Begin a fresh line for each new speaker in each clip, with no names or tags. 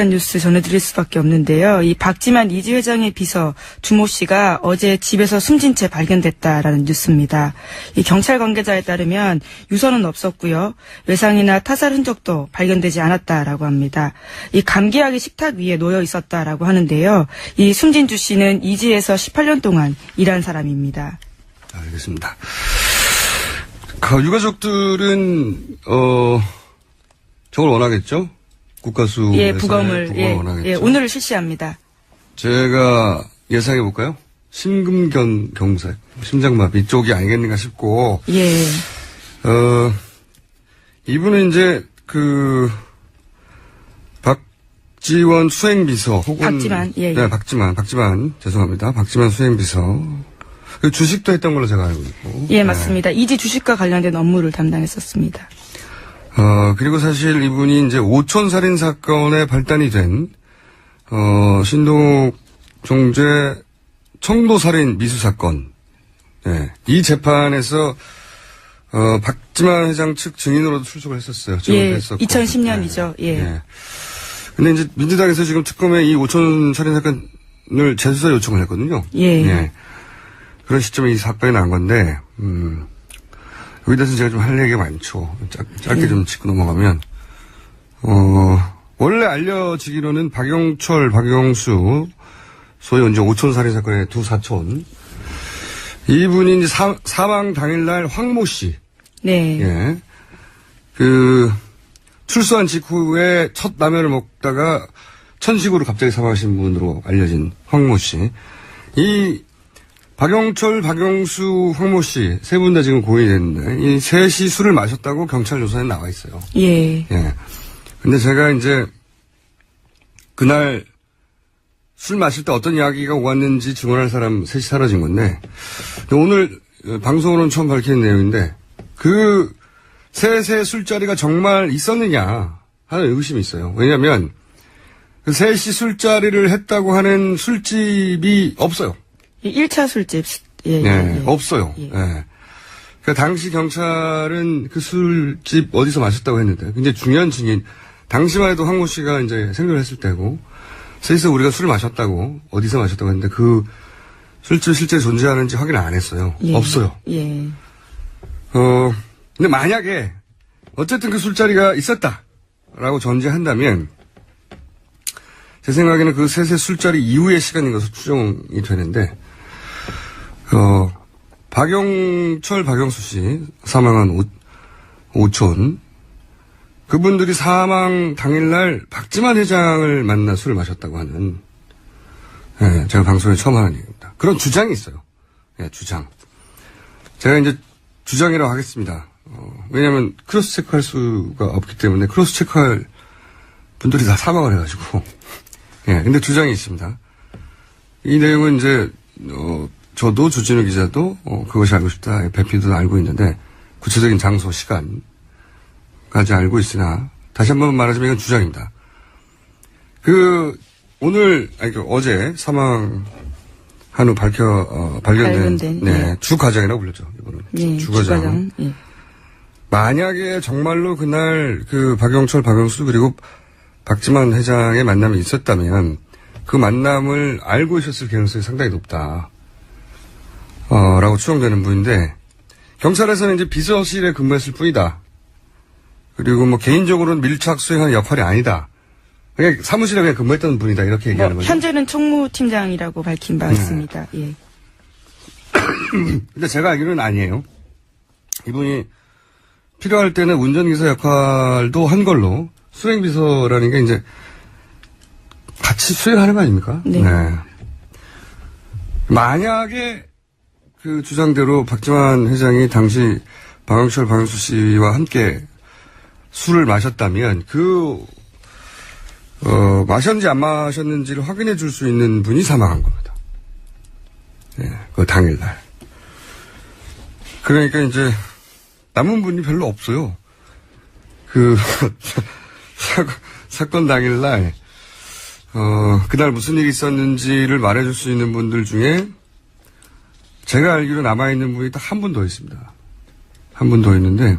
뉴스 전해드릴 수밖에 없는데요. 이 박지만 이지 회장의 비서 주모 씨가 어제 집에서 숨진 채 발견됐다라는 뉴스입니다. 이 경찰 관계자에 따르면 유서는 없었고요. 외상이나 타살 흔적도 발견되지 않았다라고 합니다. 이 감기약이 식탁 위에 놓여 있었다라고 하는데요. 이 숨진 주 씨는 이지에서 18년 동안 일한 사람입니다.
알겠습니다. 유가족들은 저걸 원하겠죠? 국가수.
예, 부검을 예, 오늘 실시합니다.
제가 예상해 볼까요? 심근경 경색, 심장마비 이쪽이 아니겠는가 싶고.
예.
이분은 이제 박지원 수행비서 혹은
박지만 예.
네, 박지만 죄송합니다. 박지만 수행비서. 주식도 했던 걸로 제가 알고 있고.
예, 맞습니다. 이지 주식과 관련된 업무를 담당했었습니다.
그리고 사실 이분이 이제 오촌살인 사건에 발단이 된, 신동 종재 청도살인 미수사건. 네. 이 재판에서, 박지만 회장 측 증인으로도 출석을 했었어요.
예, 2010년이죠.
네.
예.
네. 근데 이제 민주당에서 지금 특검에 이 오촌살인 사건을 재수사 요청을 했거든요.
예.
네. 그런 시점에 이 사건이 난 건데, 여기 대해서 제가 좀 할 얘기가 많죠. 짧게 좀 짚고 넘어가면, 원래 알려지기로는 박영철, 박영수, 소위 이제 오촌살인 사건의 두 사촌, 이분이 이제 사망 당일날 황모 씨.
네.
예. 출소한 직후에 첫 라면을 먹다가 천식으로 갑자기 사망하신 분으로 알려진 황모 씨. 이 박영철, 박영수, 황모 씨 세 분 다 지금 고인이 됐는데 이 셋이 술을 마셨다고 경찰 조사에 나와 있어요.
예.
예. 근데 제가 이제 그날 술 마실 때 어떤 이야기가 오갔는지 증언할 사람 셋이 사라진 건데 오늘 방송으로는 처음 밝힌 내용인데 그 셋의 술자리가 정말 있었느냐 하는 의구심이 있어요. 왜냐하면 그 셋이 술자리를 했다고 하는 술집이 없어요. 1차
술집. 예,
네,
예.
없어요.
예.
네. 그 당시 경찰은 그 술집 어디서 마셨다고 했는데 굉장히 중요한 증인. 당시만 해도 황모 씨가 이제 생존을 했을 때고 셋이서 우리가 술을 마셨다고 어디서 마셨다고 했는데 그 술집 실제 존재하는지 확인을 안 했어요.
예.
없어요.
예.
근데 만약에 어쨌든 그 술자리가 있었다라고 전제한다면 제 생각에는 그 셋의 술자리 이후의 시간인 것으로 추정이 되는데 박영철, 박영수 씨 사망한 오촌 그분들이 사망 당일날 박지만 회장을 만나 술을 마셨다고 하는 예, 제가 방송에 처음 하는 얘기입니다. 그런 주장이 있어요. 예, 주장. 제가 이제 주장이라고 하겠습니다. 왜냐하면 크로스 체크할 수가 없기 때문에 크로스 체크할 분들이 다 사망을 해가지고 예, 근데 주장이 있습니다. 이 내용은 이제 저도 주진우 기자도 그것이 알고 싶다. 배피도 알고 있는데 구체적인 장소, 시간까지 알고 있으나 다시 한번 말하자면 이건 주장입니다. 어제 사망한 후 발견된 네,
예.
주과장이라고 불렸죠. 이거는
예,
주과장.
예.
만약에 정말로 그날 그 박영철, 박영수 그리고 박지만 회장의 만남이 있었다면 그 만남을 알고 있었을 가능성이 상당히 높다. 라고 추정되는 분인데, 경찰에서는 이제 비서실에 근무했을 뿐이다. 그리고 뭐 개인적으로는 밀착 수행하는 역할이 아니다. 그냥 사무실에 그냥 근무했던 분이다. 이렇게 얘기하는 거죠.
현재는 총무팀장이라고 밝힌 바 있습니다. 예.
근데 제가 알기로는 아니에요. 이분이 필요할 때는 운전기사 역할도 한 걸로 수행비서라는 게 이제 같이 수행하는 거 아닙니까?
네.
만약에 그 주장대로 박지만 회장이 당시 박영철, 박영수 씨와 함께 술을 마셨다면 마셨는지 안 마셨는지를 확인해 줄 수 있는 분이 사망한 겁니다. 예, 그 당일날. 그러니까 이제 남은 분이 별로 없어요. 사건 당일날, 그날 무슨 일이 있었는지를 말해줄 수 있는 분들 중에 제가 알기로 남아있는 분이 딱 한 분 더 있습니다. 한 분 더 있는데,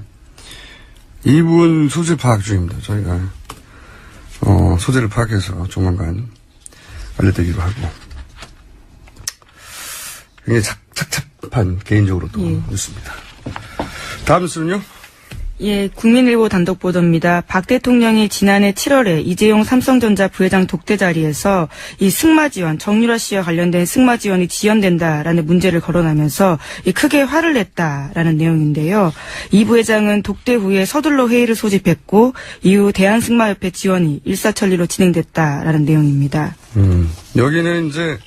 이분 소재 파악 중입니다, 저희가. 소재를 파악해서 조만간 알려드리기로 하고. 굉장히 착잡한 개인적으로도 뉴스입니다. 다음 뉴스는요?
예, 국민일보 단독 보도입니다. 박 대통령이 지난해 7월에 이재용 삼성전자 부회장 독대 자리에서 이 승마 지원, 정유라 씨와 관련된 승마 지원이 지연된다라는 문제를 거론하면서 크게 화를 냈다라는 내용인데요. 이 부회장은 독대 후에 서둘러 회의를 소집했고 이후 대한승마협회 지원이 일사천리로 진행됐다라는 내용입니다.
여기는 이제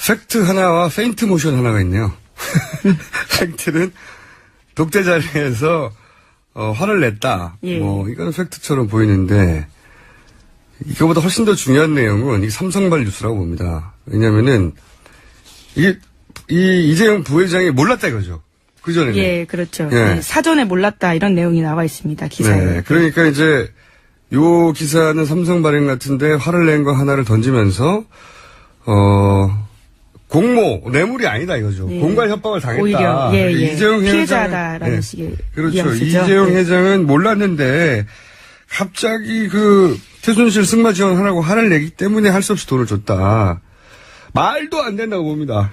팩트 하나와 페인트 모션 하나가 있네요. 팩트는 독대 자리에서 화를 냈다.
예.
이거는 팩트처럼 보이는데 이거보다 훨씬 더 중요한 내용은 이 삼성발 뉴스라고 봅니다. 왜냐면은 이게 이 이재용 부회장이 몰랐다 이거죠. 그 전에는.
예, 그렇죠.
예.
예, 사전에 몰랐다 이런 내용이 나와 있습니다. 기사에.
네. 그러니까 이제 요 기사는 삼성 발행 같은데 화를 낸 거 하나를 던지면서 공모, 뇌물이 아니다 이거죠.
예.
공갈 협박을 당했다.
오히려
이재용
피해자다라는
회장,
식의
그렇죠.
뉘앙스죠.
이재용
네.
회장은 몰랐는데 갑자기 최순실 승마 지원하라고 화를 내기 때문에 할 수 없이 돈을 줬다. 말도 안 된다고 봅니다.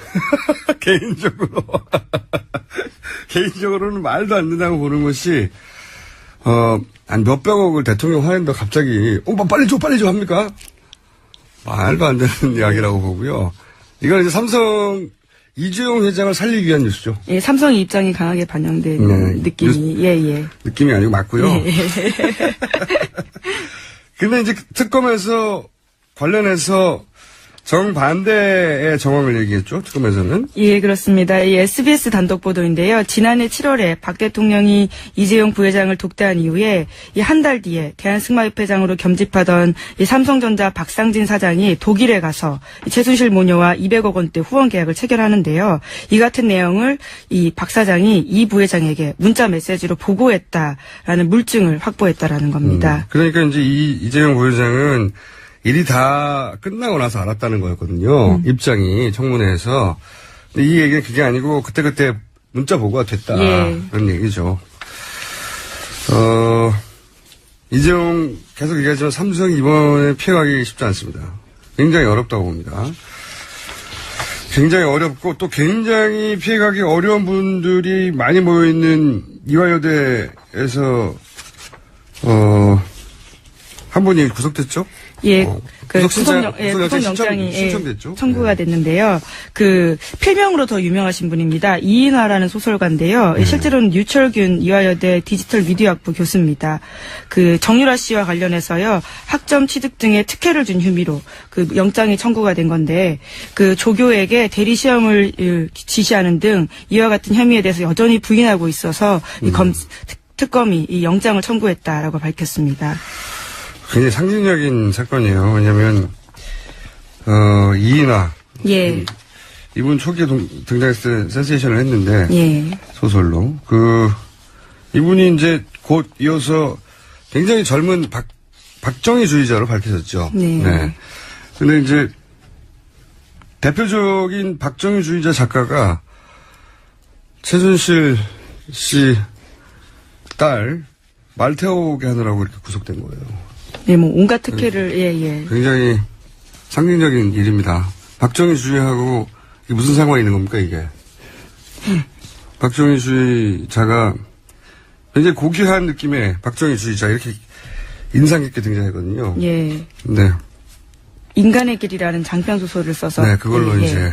개인적으로. 개인적으로는 말도 안 된다고 보는 것이 한 몇백억을 대통령 화낸다 갑자기 빨리 줘 합니까? 말도 안 되는 이야기라고 보고요. 이건 이제 삼성 이재용 회장을 살리기 위한 뉴스죠.
예, 삼성의 입장이 강하게 반영된
네.
느낌이, 예.
느낌이 아니고 맞고요.
예.
근데 이제 특검에서 관련해서 정반대의 정황을 얘기했죠. 특검에서는.
예, 그렇습니다. 이 SBS 단독 보도인데요. 지난해 7월에 박 대통령이 이재용 부회장을 독대한 이후에 이 한 달 뒤에 대한승마협회장으로 겸직하던 이 삼성전자 박상진 사장이 독일에 가서 이 최순실 모녀와 200억 원대 후원 계약을 체결하는데요. 이 같은 내용을 이 박 사장이 이 부회장에게 문자 메시지로 보고했다라는 물증을 확보했다라는 겁니다.
그러니까 이제 이재용 부회장은 일이 다 끝나고 나서 알았다는 거였거든요. 입장이 청문회에서. 근데 이 얘기는 그게 아니고 그때 문자 보고가 됐다.
예.
그런 얘기죠. 이재용 계속 얘기하지만 삼성이 이번에 피해가기 쉽지 않습니다. 굉장히 어렵다고 봅니다. 굉장히 어렵고 또 굉장히 피해가기 어려운 분들이 많이 모여있는 이화여대에서 한 분이 구속됐죠?
예,
구속영장이
구속영장이
신청됐죠?
청구가 됐는데요. 필명으로 더 유명하신 분입니다. 이인화라는 소설가인데요. 실제로는 유철균 이화여대 디지털 미디어학부 교수입니다. 정유라 씨와 관련해서요, 학점 취득 등의 특혜를 준 혐의로 영장이 청구가 된 건데, 조교에게 대리 시험을 지시하는 등 이와 같은 혐의에 대해서 여전히 부인하고 있어서 특검이 이 영장을 청구했다라고 밝혔습니다.
굉장히 상징적인 사건이에요. 왜냐면, 이인화.
예.
이분 초기에 등장했을 때 센세이션을 했는데,
예.
소설로. 이분이 이제 곧 이어서 굉장히 젊은 박정희주의자로 밝혀졌죠.
네.
근데 이제, 대표적인 박정희주의자 작가가 최순실 씨 딸 말 태우게 하느라고 이렇게 구속된 거예요.
네, 온갖 특혜를, 예.
굉장히 상징적인 일입니다. 박정희주의하고 이게 무슨 상관이 있는 겁니까, 이게? 박정희주의자가 굉장히 고귀한 느낌의 박정희주의자, 이렇게 인상 깊게 등장했거든요.
예.
네.
인간의 길이라는 장편 소설을 써서.
네, 그걸로
예.
이제.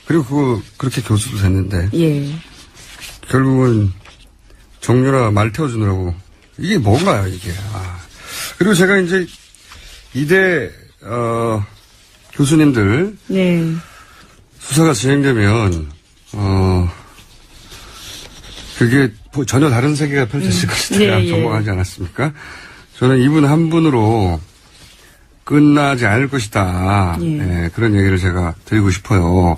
그리고 그렇게 교수도 됐는데.
예.
결국은 정유라 말 태워주느라고. 이게 뭔가요, 이게. 그리고 제가 이제 이대 교수님들
네.
수사가 진행되면 그게 전혀 다른 세계가 펼쳐질 것이다 전망하지 않았습니까? 저는 이분 한 분으로 끝나지 않을 것이다. 예, 그런 얘기를 제가 드리고 싶어요.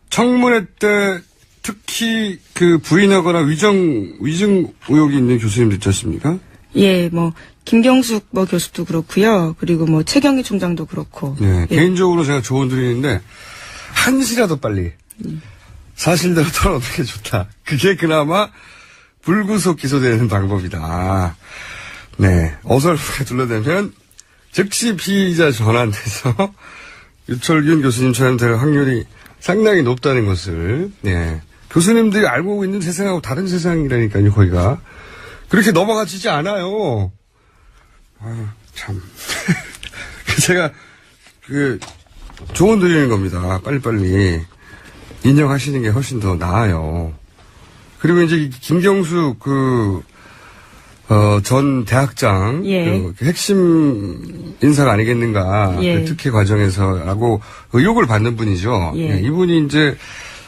청문회 때 특히 부인하거나 위증 의혹이 있는 교수님들 있지 않습니까?
예, 김경숙 교수도 그렇고요. 그리고 최경희 총장도 그렇고.
네,
예.
개인적으로 제가 조언 드리는데 한시라도 빨리 사실대로 털어놓는 게 좋다. 그게 그나마 불구속 기소되는 방법이다. 네. 어설프게 둘러대면 즉시 피의자 전환돼서 유철균 교수님처럼 될 확률이 상당히 높다는 것을, 네. 교수님들이 알고 있는 세상하고 다른 세상이라니까요, 거기가. 그렇게 넘어가지지 않아요. 아유, 참. 제가, 조언 드리는 겁니다. 빨리빨리. 인정하시는 게 훨씬 더 나아요. 그리고 이제 김경수 전 대학장,
예.
그 핵심 인사가 아니겠는가.
예.
그 특혜 과정에서라고 의혹을 받는 분이죠.
예.
이분이 이제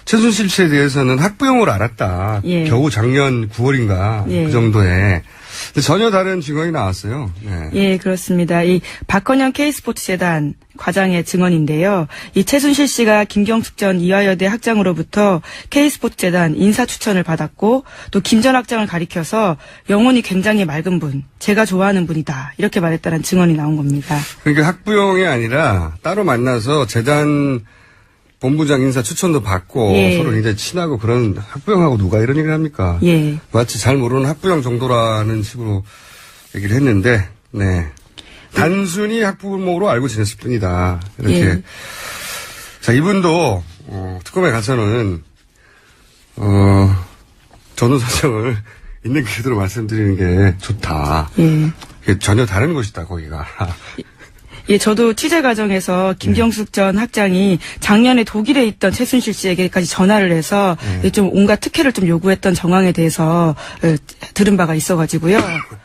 최순실 씨에 대해서는 학부형으로 알았다.
예.
겨우 작년 9월인가.
예.
그 정도에. 근데 전혀 다른 증언이 나왔어요. 네.
예, 그렇습니다. 이 박헌영 K스포츠재단 과장의 증언인데요. 이 최순실 씨가 김경숙 전 이화여대 학장으로부터 K스포츠재단 인사 추천을 받았고 또 김 전 학장을 가리켜서 영혼이 굉장히 맑은 분, 제가 좋아하는 분이다. 이렇게 말했다는 증언이 나온 겁니다.
그러니까 학부형이 아니라 따로 만나서 재단 본부장 인사 추천도 받고
예.
서로 굉장히 친하고 그런 학부형하고 누가 이런 얘기를 합니까?
예.
마치 잘 모르는 학부형 정도라는 식으로 얘기를 했는데, 네. 단순히 학부모로 알고 지냈을 뿐이다. 이렇게.
예.
자, 이분도, 특검에 가서는, 전후 사정을 있는 그대로 말씀드리는 게 좋다.
예.
이게 전혀 다른 곳이다, 거기가.
예, 저도 취재 과정에서 김경숙 전 학장이 작년에 독일에 있던 최순실 씨에게까지 전화를 해서 좀 온갖 특혜를 좀 요구했던 정황에 대해서 들은 바가 있어가지고요.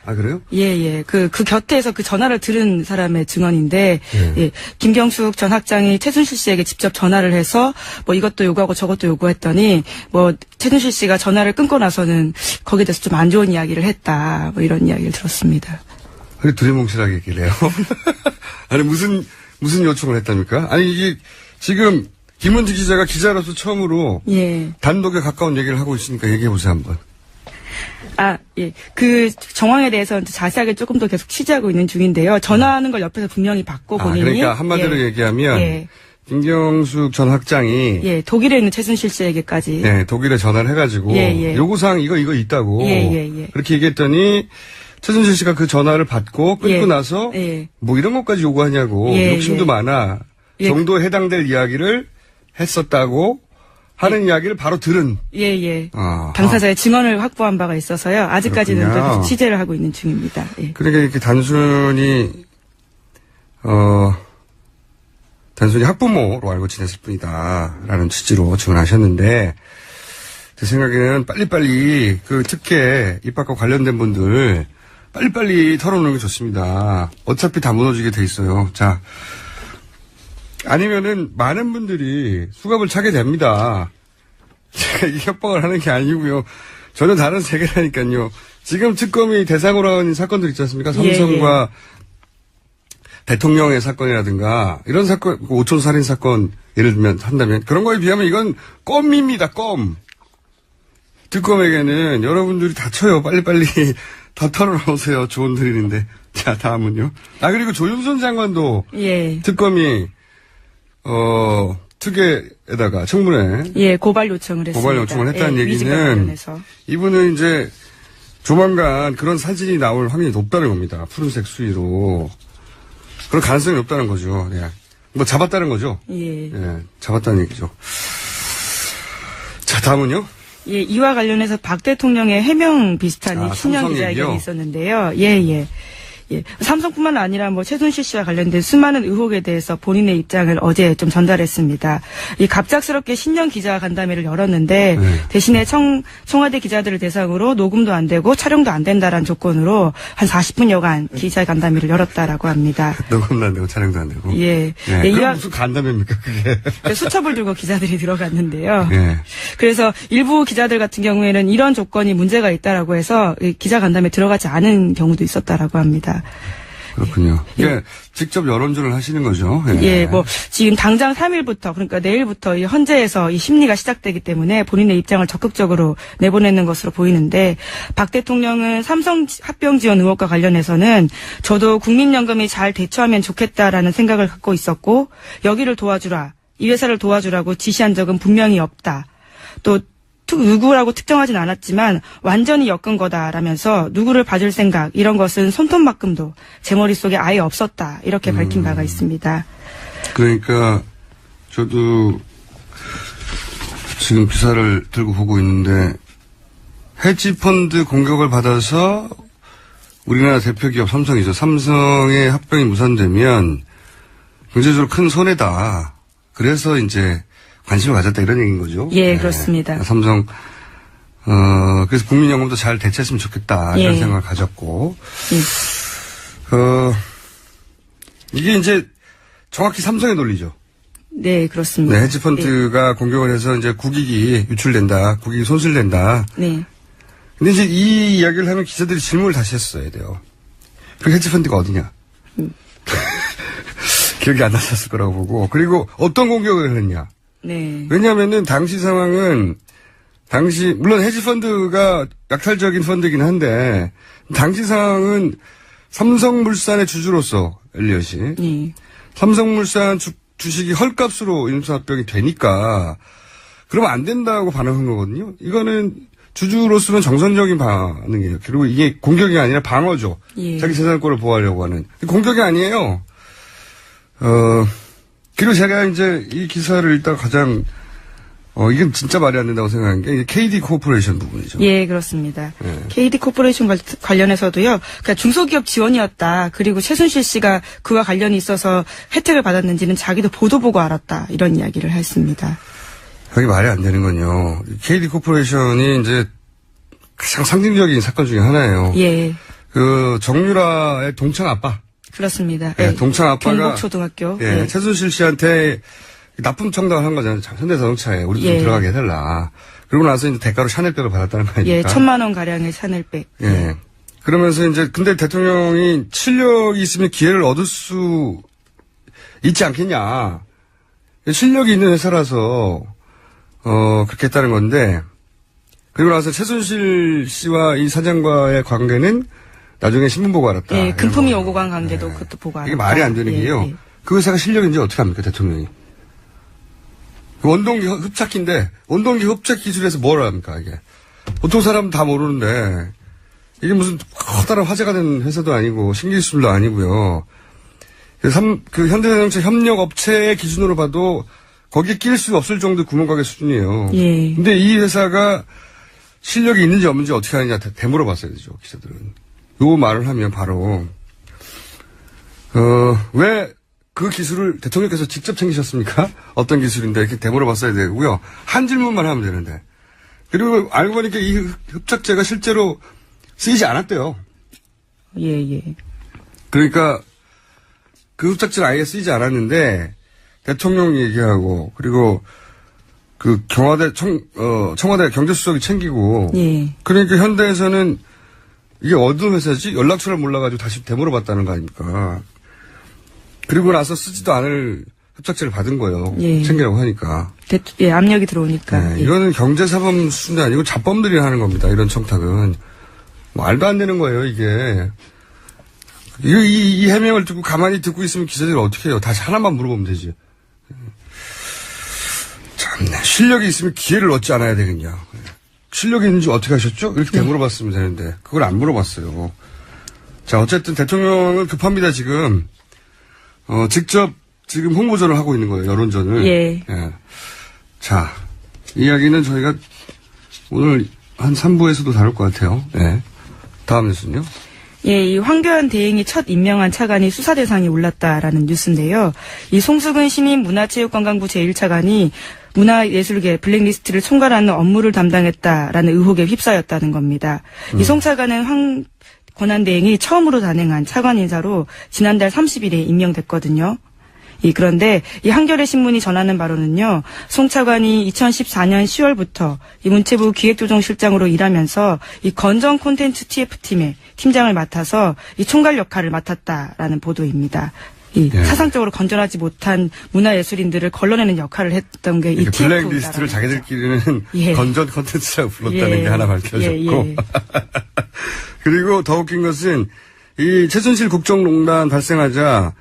아, 그래요?
예. 그 곁에서 그 전화를 들은 사람의 증언인데, 예, 김경숙 전 학장이 최순실 씨에게 직접 전화를 해서 뭐 이것도 요구하고 저것도 요구했더니 뭐 최순실 씨가 전화를 끊고 나서는 거기에 대해서 좀 안 좋은 이야기를 했다. 뭐 이런 이야기를 들었습니다.
그게 두리뭉실하게 얘기를 해요. 아니, 무슨 요청을 했답니까? 아니, 이게, 지금, 김은지 기자가 기자로서 처음으로,
예.
단독에 가까운 얘기를 하고 있으니까 얘기해보세요, 한번.
아, 예. 그 정황에 대해서 자세하게 조금 더 계속 취재하고 있는 중인데요. 전화하는 걸 옆에서 분명히 받고 본인이.
그러니까 한마디로
예.
얘기하면,
예.
김경숙 전 학장이,
예, 독일에 있는 최순실 씨에게까지.
네, 독일에 전화를 해가지고,
예.
요구사항 이거 있다고.
예.
그렇게 얘기했더니, 최순실 씨가 그 전화를 받고 끊고
예.
나서,
예.
뭐 이런 것까지 요구하냐고,
예.
욕심도 많아.
예.
정도에 해당될 이야기를 했었다고 하는 이야기를 바로 들은.
예.
아하.
당사자의 증언을 확보한 바가 있어서요. 아직까지는
그렇군요.
계속 취재를 하고 있는 중입니다. 예.
그러니까 이렇게 단순히 학부모로 알고 지냈을 뿐이다라는 취지로 증언하셨는데, 제 생각에는 빨리빨리 그 특혜 입학과 관련된 분들 빨리빨리 털어놓는 게 좋습니다. 어차피 다 무너지게 돼 있어요. 자, 아니면은 많은 분들이 수갑을 차게 됩니다. 제가 이 협박을 하는 게 아니고요. 전혀 다른 세계라니까요. 지금 특검이 대상으로 하는 사건들 있지 않습니까? 삼성과 대통령의 사건이라든가 이런 사건, 오촌 살인 사건 예를 들면 한다면 그런 거에 비하면 이건 껌입니다. 껌. 특검에게는 여러분들이 다쳐요. 빨리빨리 더 털어놓으세요. 조언 드리는데. 자, 다음은요. 그리고 조윤선 장관도
예.
특검이 특혜에다가 청문회
예, 고발 요청을 했습니다.
고발 요청을 했다는
예, 위증과
얘기는
관련해서.
이분은 이제 조만간 그런 사진이 나올 확률이 높다는 겁니다. 푸른색 수위로. 그런 가능성이 높다는 거죠. 네. 뭐 잡았다는 거죠.
예.
잡았다는 얘기죠. 자, 다음은요.
예, 이와 관련해서 박 대통령의 해명 비슷한 신년
삼성
기자회견이
얘기요?
있었는데요. 예. 삼성뿐만 아니라 뭐 최순실 씨와 관련된 수많은 의혹에 대해서 본인의 입장을 어제 좀 전달했습니다. 이 갑작스럽게 신년 기자 간담회를 열었는데 대신에 청와대 기자들을 대상으로 녹음도 안 되고 촬영도 안 된다라는 조건으로 한 40분여간 기자 간담회를 열었다라고 합니다.
녹음도 안 되고 촬영도 안 되고.
예.
네.
예,
그럼 무슨 간담회입니까 그게.
수첩을 들고 기자들이 들어갔는데요.
예.
그래서 일부 기자들 같은 경우에는 이런 조건이 문제가 있다라고 해서 기자 간담회 들어가지 않은 경우도 있었다라고 합니다.
그렇군요. 예. 직접 여론조를 하시는 거죠.
예, 뭐 지금 당장 3일부터 그러니까 내일부터 이 헌재에서 이 심리가 시작되기 때문에 본인의 입장을 적극적으로 내보내는 것으로 보이는데 박 대통령은 삼성 합병 지원 의혹과 관련해서는 저도 국민연금이 잘 대처하면 좋겠다라는 생각을 갖고 있었고 여기를 도와주라, 이 회사를 도와주라고 지시한 적은 분명히 없다. 또 누구라고 특정하진 않았지만 완전히 엮은 거다라면서 누구를 봐줄 생각 이런 것은 손톱만큼도 제 머릿속에 아예 없었다 이렇게 밝힌 바가 있습니다.
그러니까 저도 지금 기사를 들고 보고 있는데 헤지펀드 공격을 받아서 우리나라 대표기업 삼성이죠. 삼성의 합병이 무산되면 경제적으로 큰 손해다. 그래서 이제 관심을 가졌다 이런 얘기인 거죠.
예, 그렇습니다.
삼성 그래서 국민연금도 잘 대체했으면 좋겠다 이런 생각을 가졌고 이게 이제 정확히 삼성의 논리죠.
네, 그렇습니다.
네, 헤지펀드가 공격을 해서 이제 국익이 유출된다, 국익이 손실된다.
네.
근데 이제 이 이야기를 하면 기자들이 질문을 다시 했어야 돼요. 그 헤지펀드가 어디냐? 기억이 안 나셨을 거라고 보고. 그리고 어떤 공격을 했냐?
네.
왜냐면은 당시 상황은 물론 헤지펀드가 약탈적인 펀드이긴 한데 당시 상황은 삼성물산의 주주로서 엘리엇이
네.
삼성물산 주식이 헐값으로 인수합병이 되니까 그러면 안 된다고 반응한 거거든요. 이거는 주주로서는 정상적인 반응이에요. 그리고 이게 공격이 아니라 방어죠.
예.
자기 재산권을 보호하려고 하는. 공격이 아니에요. 그리고 제가 이제 이 기사를 읽다가 가장 이건 진짜 말이 안 된다고 생각한 게 KD 코퍼레이션 부분이죠.
예, 그렇습니다. KD 코퍼레이션 관련해서도요. 그러니까 중소기업 지원이었다. 그리고 최순실 씨가 그와 관련이 있어서 혜택을 받았는지는 자기도 보도 보고 알았다. 이런 이야기를 했습니다.
여기 말이 안 되는 건요. KD 코퍼레이션이 이제 가장 상징적인 사건 중에 하나예요.
예.
그 정유라의 동창 아빠.
그렇습니다.
예, 동창 아빠가
경북초등학교.
예, 최순실 씨한테 납품 청탁을 한 거잖아요. 현대자동차에 우리 좀 들어가게 해달라. 그러고 나서 이제 대가로 샤넬백을 받았다는 거 아닙니까?
예, 1,000만 원 가량의 샤넬백.
예. 그러면서 이제 근데 대통령이 실력이 있으면 기회를 얻을 수 있지 않겠냐. 실력이 있는 회사라서 그렇게 했다는 건데 그리고 나서 최순실 씨와 이 사장과의 관계는 나중에 신문 보고 알았다.
예, 금품이 오고 간 관계도 그것도 보고 알았다.
이게 말이 안 되는 게요. 그 회사가 실력인지 어떻게 합니까, 대통령이? 원동기 흡착기인데, 원동기 흡착 기술에서 뭘 합니까, 이게? 보통 사람은 다 모르는데, 이게 무슨 커다란 화제가 된 회사도 아니고, 신기술도 아니고요. 그 현대자동차 협력업체의 기준으로 봐도, 거기에 낄 수 없을 정도 구멍가게 수준이에요.
예.
근데 이 회사가 실력이 있는지 없는지 어떻게 하느냐, 되물어봤어야 되죠, 기자들은. 요 말을 하면 바로, 왜 그 기술을 대통령께서 직접 챙기셨습니까? 어떤 기술인데 이렇게 되물어봤어야 되고요. 한 질문만 하면 되는데. 그리고 알고 보니까 이 흡착제가 실제로 쓰이지 않았대요.
예.
그러니까 그 흡착제는 아예 쓰이지 않았는데 대통령 얘기하고 그리고 그 청와대 경제수석이 챙기고
예.
그러니까 현대에서는 이게 어떤 회사지? 연락처를 몰라가지고 다시 되물어봤다는 거 아닙니까? 그리고 나서 쓰지도 않을 흡착제를 받은 거예요.
예.
챙기라고 하니까.
예, 압력이 들어오니까.
네, 이거는 경제사범 수준이 아니고 자범들이 하는 겁니다. 이런 청탁은. 말도 안 되는 거예요, 이게. 이 해명을 듣고 가만히 듣고 있으면 기자들이 어떻게 해요? 다시 하나만 물어보면 되지. 참네. 실력이 있으면 기회를 얻지 않아야 되겠냐. 실력이 있는지 어떻게 하셨죠? 이렇게 되물어봤으면 되는데 그걸 안 물어봤어요. 자, 어쨌든 대통령은 급합니다, 지금. 직접 지금 홍보전을 하고 있는 거예요, 여론전을.
예.
자, 이야기는 저희가 오늘 한 3부에서도 다룰 것 같아요. 네. 다음 뉴스는요?
예, 이 황교안 대행이 첫 임명한 차관이 수사 대상에 올랐다라는 뉴스인데요. 이 송수근 시민문화체육관광부 제1차관이 문화예술계 블랙리스트를 총괄하는 업무를 담당했다라는 의혹에 휩싸였다는 겁니다. 이 송 차관은 권한 대행이 처음으로 단행한 차관 인사로 지난달 30일에 임명됐거든요. 그런데 이 한겨레 신문이 전하는 바로는요. 송 차관이 2014년 10월부터 이 문체부 기획조정실장으로 일하면서 이 건전 콘텐츠 TF팀의 팀장을 맡아서 이 총괄 역할을 맡았다라는 보도입니다. 사상적으로 건전하지 못한 문화예술인들을 걸러내는 역할을 했던 게 이 TF다.
블랙리스트를 자기들끼리는 건전 콘텐츠라고 불렀다는 게 하나 밝혀졌고. 그리고 더 웃긴 것은 이 최순실 국정농단 발생하자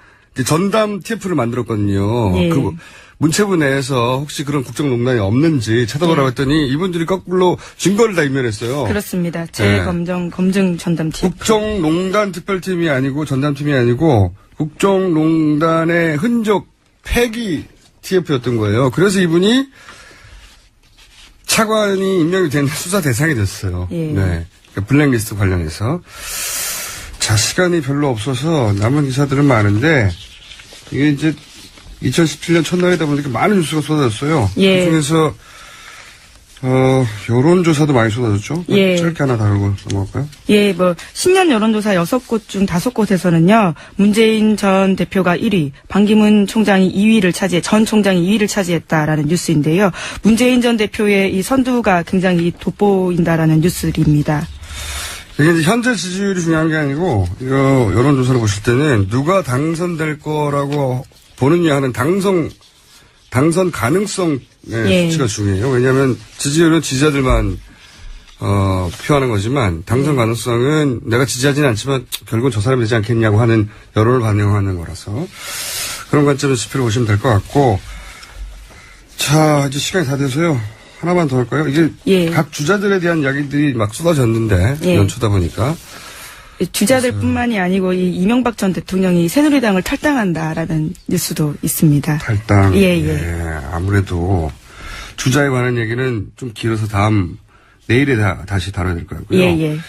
전담 TF를 만들었거든요. 그 문체부 내에서 혹시 그런 국정농단이 없는지 찾아보라고 했더니 이분들이 거꾸로 증거를 다 인멸했어요.
그렇습니다. 검증 전담팀.
국정농단 특별팀이 아니고 전담팀이 아니고 국정농단의 흔적 폐기 TF였던 거예요. 그래서 이분이 차관이 임명이 된 수사 대상이 됐어요.
예.
네. 그러니까 블랙리스트 관련해서. 자, 시간이 별로 없어서 남은 기사들은 많은데, 이게 이제 2017년 첫날이다 보니까 많은 뉴스가 쏟아졌어요.
예.
그중에서, 여론조사도 많이 쏟아졌죠?
예.
짧게 하나 다루고 넘어갈까요?
예, 신년 여론조사 6곳 중 5곳에서는요, 문재인 전 대표가 1위, 반기문 총장이 2위를 전 총장이 2위를 차지했다라는 뉴스인데요. 문재인 전 대표의 이 선두가 굉장히 돋보인다라는 뉴스입니다.
이게 이제 현재 지지율이 중요한 게 아니고, 이거 여론조사를 보실 때는 누가 당선될 거라고 보느냐 하는 당선 가능성의
예.
수치가 중요해요. 왜냐하면 지지율은 지지자들만 표하는 거지만 당선 가능성은 내가 지지하지는 않지만 결국은 저 사람이 되지 않겠냐고 하는 여론을 반영하는 거라서 그런 관점에서 지표를 보시면 될 것 같고, 자, 이제 시간이 다 돼서요. 하나만 더 할까요? 이게
예.
각 주자들에 대한 이야기들이 막 쏟아졌는데
예.
연초다 보니까
주자들뿐만이 아니고 이 이명박 전 대통령이 새누리당을 탈당한다라는 뉴스도 있습니다.
탈당.
예.
아무래도 주자에 관한 얘기는 좀 길어서 내일에 다시 다뤄야 될 것 같고요.
예.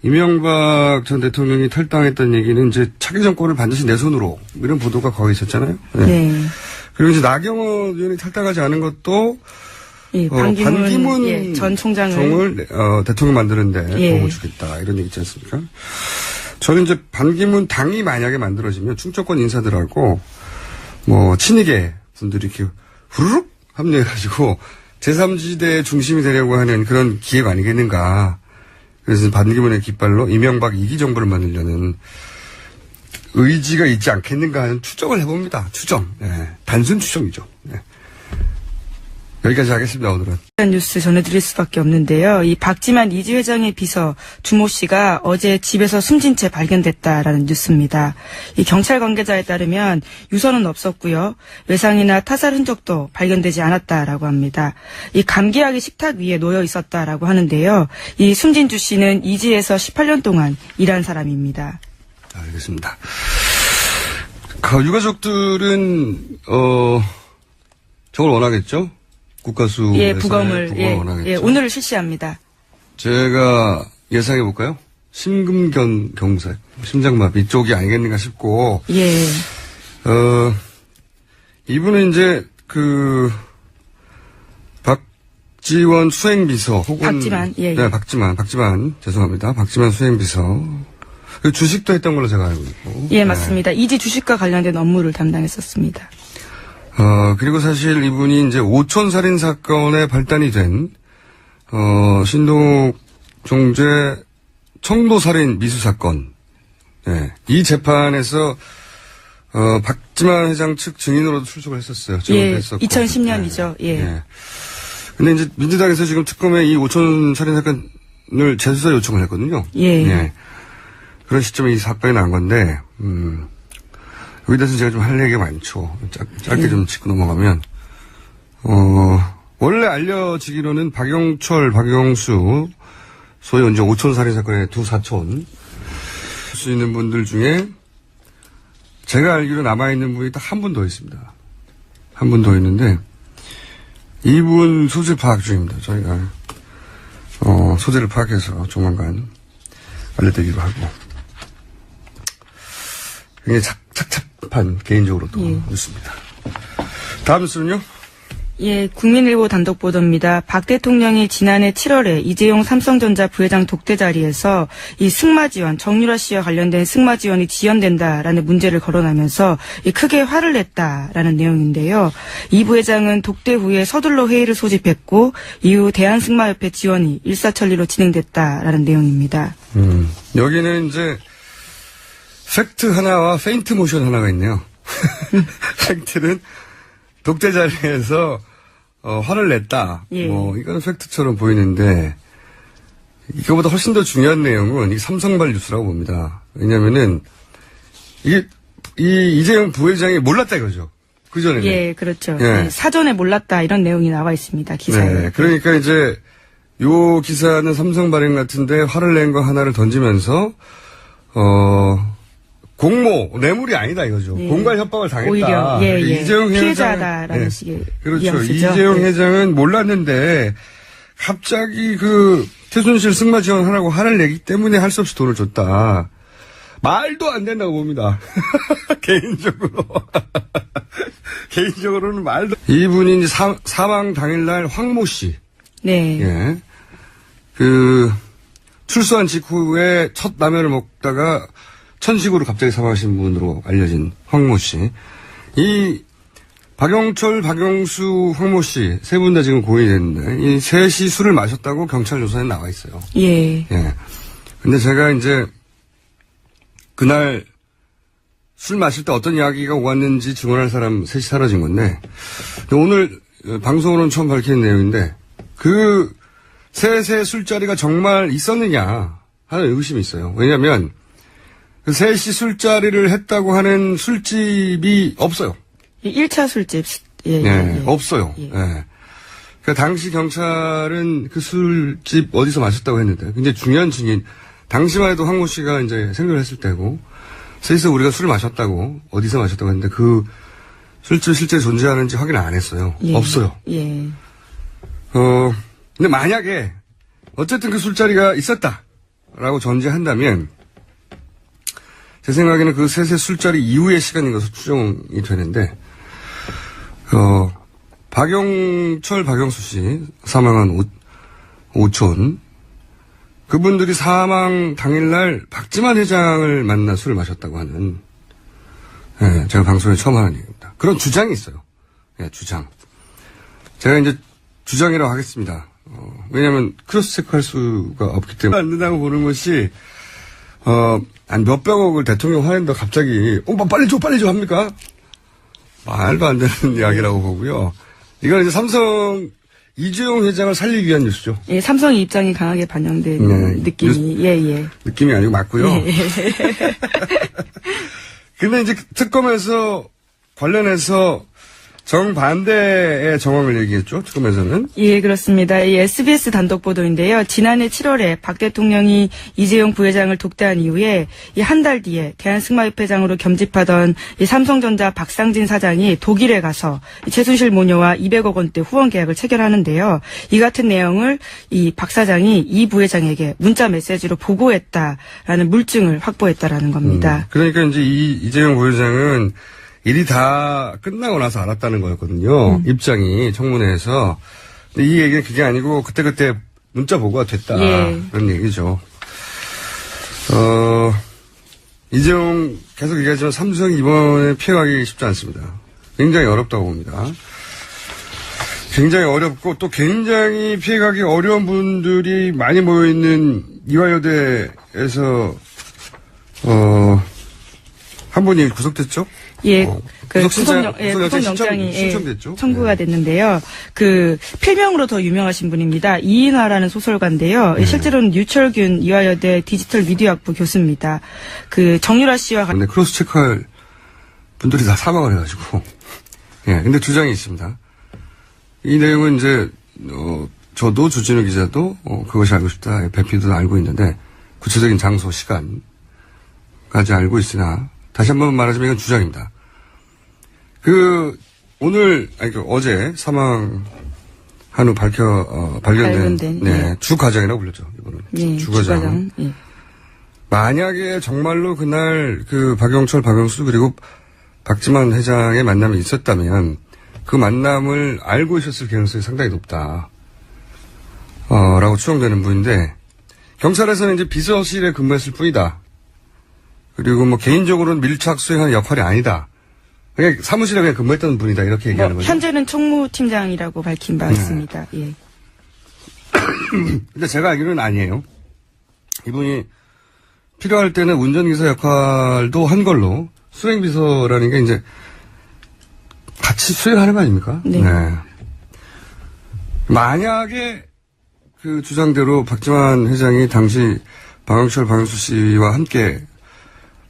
이명박 전 대통령이 탈당했다는 얘기는 이제 차기 정권을 반드시 내 손으로 이런 보도가 거의 있었잖아요. 네.
네.
그리고 이제 나경원 의원이 탈당하지 않은 것도
예, 반기문 전 총장을
대통령 만드는데
예.
도움을 주겠다 이런 얘기 있지 않습니까? 저는 이제 반기문 당이 만약에 만들어지면 충청권 인사들하고 친이계 분들이 이렇게 후루룩 합류해가지고 제3지대의 중심이 되려고 하는 그런 기회가 아니겠는가. 그래서 반기문의 깃발로 이명박 2기 정부를 만들려는 의지가 있지 않겠는가 하는 추정을 해봅니다. 추정. 네. 단순 추정이죠. 네. 여기까지 하겠습니다, 오늘은.
뉴스 전해드릴 수밖에 없는데요. 이 박지만 이지 회장의 비서 주모 씨가 어제 집에서 숨진 채 발견됐다라는 뉴스입니다. 이 경찰 관계자에 따르면 유서는 없었고요. 외상이나 타살 흔적도 발견되지 않았다라고 합니다. 이 감기약이 식탁 위에 놓여 있었다라고 하는데요. 이 숨진 주 씨는 이지에서 18년 동안 일한 사람입니다.
알겠습니다. 유가족들은 저걸 원하겠죠? 국가수
부검을
원하겠죠.
오늘 실시합니다.
제가 예상해 볼까요? 심근경 경색, 심장마비 이쪽이 아니겠는가 싶고.
예.
이분은 이제 박지원 수행비서 혹은
박지만
네, 박지만 죄송합니다. 박지만 수행비서. 주식도 했던 걸로 제가 알고 있고.
예, 맞습니다. 이지 주식과 관련된 업무를 담당했었습니다.
그리고 사실 이분이 이제 오촌 살인 사건에 발단이 된, 신동욱 종재 청도 살인 미수 사건. 네. 이 재판에서, 박지만 회장 측 증인으로도 출석을 했었어요.
예,
했었고.
2010년이죠.
네.
예.
네. 근데 이제 민주당에서 지금 특검에 이 오촌 살인 사건을 재수사 요청을 했거든요.
예.
네. 그런 시점에 이 사건이 난 건데, 여기 대해서 제가 좀 할 얘기가 많죠. 짧게 좀 짚고 넘어가면, 원래 알려지기로는 박영철, 박영수, 소위 이제 오촌 살인 사건의 두 사촌, 수 있는 분들 중에 제가 알기로 남아있는 분이 딱 한 분 더 있습니다. 한 분 더 있는데, 이분 소재 파악 중입니다. 저희가, 소재를 파악해서 조만간 알려드리기로 하고. 굉장히 착잡한 개인적으로도 뉴스입니다. 다음 뉴스는요?
예, 국민일보 단독 보도입니다. 박 대통령이 지난해 7월에 이재용 삼성전자 부회장 독대 자리에서 이 승마 지원, 정유라 씨와 관련된 승마 지원이 지연된다라는 문제를 거론하면서 크게 화를 냈다라는 내용인데요. 이 부회장은 독대 후에 서둘러 회의를 소집했고 이후 대한승마협회 지원이 일사천리로 진행됐다라는 내용입니다.
여기는 이제 팩트 하나와 페인트 모션 하나가 있네요. 팩트는 독대 자리에서 화를 냈다.
예.
이거는 팩트처럼 보이는데 이거보다 훨씬 더 중요한 내용은 이 삼성발 뉴스라고 봅니다. 왜냐면은 이게 이 이재용 부회장이 몰랐다 이거죠. 그 전에.
예, 그렇죠.
예.
예, 사전에 몰랐다 이런 내용이 나와 있습니다. 기사에.
네. 그러니까 이제 요 기사는 삼성 발행 같은데 화를 낸 거 하나를 던지면서 공모 뇌물이 아니다 이거죠.
예.
공갈 협박을 당했다.
오히려
이재용
피해자다라는
회장,
식의
그렇죠.
뉘앙스죠.
이재용
예.
회장은 몰랐는데 갑자기 그 최순실 승마 지원하라고 화를 내기 때문에 할 수 없이 돈을 줬다. 말도 안 된다고 봅니다. 개인적으로. 개인적으로는 말도. 이분이 이제 사망 당일날 황모 씨.
네.
예. 출소한 직후에 첫 라면을 먹다가 천식으로 갑자기 사망하신 분으로 알려진 황모 씨. 이 박영철, 박영수, 황모 씨 세 분 다 지금 고인이 됐는데 이 셋이 술을 마셨다고 경찰 조사에 나와 있어요.
예.
예. 근데 제가 이제 그날 술 마실 때 어떤 이야기가 오갔는지 증언할 사람 셋이 사라진 건데 오늘 방송으로는 처음 밝히는 내용인데 그 셋의 술자리가 정말 있었느냐 하는 의구심이 있어요. 왜냐하면 그 셋이 술자리를 했다고 하는 술집이 없어요.
1차 술집. 예.
네,
예.
없어요.
예.
예. 그 당시 경찰은 그 술집 어디서 마셨다고 했는데 굉장히 중요한 증인. 당시만 해도 황모 씨가 이제 생존을 했을 때고 셋이서 우리가 술을 마셨다고 어디서 마셨다고 했는데 그 술집 실제 존재하는지 확인 안 했어요.
예.
없어요.
예.
근데 만약에 어쨌든 그 술자리가 있었다라고 전제한다면 제 생각에는 그 셋의 술자리 이후의 시간인 것으로 추정이 되는데 박영철, 박영수 씨 사망한 오촌 그분들이 사망 당일날 박지만 회장을 만나 술을 마셨다고 하는 예, 제가 방송에 처음 하는 얘기입니다. 그런 주장이 있어요. 예, 주장. 제가 이제 주장이라고 하겠습니다. 왜냐하면 크로스 체크할 수가 없기 때문에 안 된다고 보는 것이 한 몇백억을 대통령 화낸다 갑자기 빨리 줘 합니까? 말도 안 되는 이야기라고 보고요. 이건 이제 삼성 이재용 회장을 살리기 위한 뉴스죠.
예, 삼성의 입장이 강하게 반영된
네,
느낌이, 예.
느낌이 아니고 맞고요.
예.
근데 이제 특검에서 관련해서 정반대의 정황을 얘기했죠. 특검에서는.
예, 그렇습니다. 이 SBS 단독 보도인데요. 지난해 7월에 박 대통령이 이재용 부회장을 독대한 이후에 이 한 달 뒤에 대한승마협회장으로 겸직하던 이 삼성전자 박상진 사장이 독일에 가서 이 최순실 모녀와 200억 원대 후원 계약을 체결하는데요. 이 같은 내용을 이 박 사장이 이 부회장에게 문자 메시지로 보고했다라는 물증을 확보했다라는 겁니다.
그러니까 이제 이재용 부회장은 일이 다 끝나고 나서 알았다는 거였거든요. 입장이 청문회에서. 근데 이 얘기는 그게 아니고 그때그때 문자 보고가 됐다.
예.
그런 얘기죠. 이재용 계속 얘기하지만 삼성이 이번에 피해가기 쉽지 않습니다. 굉장히 어렵다고 봅니다. 굉장히 어렵고 또 굉장히 피해가기 어려운 분들이 많이 모여있는 이화여대에서 한 분이 구속됐죠?
예,
구속영장이
구속영장이
신청됐죠?
청구가 됐는데요. 필명으로 더 유명하신 분입니다. 이인화라는 소설가인데요. 실제로는 유철균 이화여대 디지털 미디어학부 교수입니다. 정유라 씨와
근데 크로스 체크할 분들이 다 사망을 해가지고. 예, 근데 주장이 있습니다. 이 내용은 이제, 저도 주진우 기자도, 그것이 알고 싶다. 배피도 알고 있는데, 구체적인 장소, 시간까지 알고 있으나, 다시 한번 말하자면 이건 주장입니다. 어제 사망한 후 발견된,
예.
주과장이라고 불렸죠, 이거는.
예,
주과장.
예.
만약에 정말로 그날 박영철, 박영수 그리고 박지만 회장의 만남이 있었다면 그 만남을 알고 있었을 가능성이 상당히 높다. 라고 추정되는 분인데 경찰에서는 이제 비서실에 근무했을 뿐이다. 그리고 개인적으로는 밀착 수행하는 역할이 아니다. 그냥 사무실에 그냥 근무했던 분이다. 이렇게 얘기하는 거죠.
현재는 총무팀장이라고 밝힌 바 있습니다. 예.
근데 제가 알기로는 아니에요. 이분이 필요할 때는 운전기사 역할도 한 걸로 수행비서라는 게 이제 같이 수행하는 거 아닙니까?
네.
만약에 그 주장대로 박지만 회장이 당시 박영철, 박영수 씨와 함께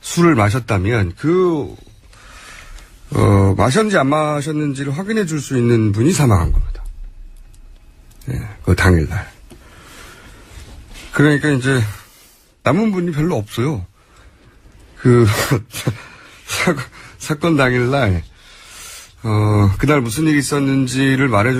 술을 마셨다면 마셨는지 안 마셨는지를 확인해 줄 수 있는 분이 사망한 겁니다. 예, 그 당일날. 그러니까 이제, 남은 분이 별로 없어요. 사건 당일날, 그날 무슨 일이 있었는지를 말해줄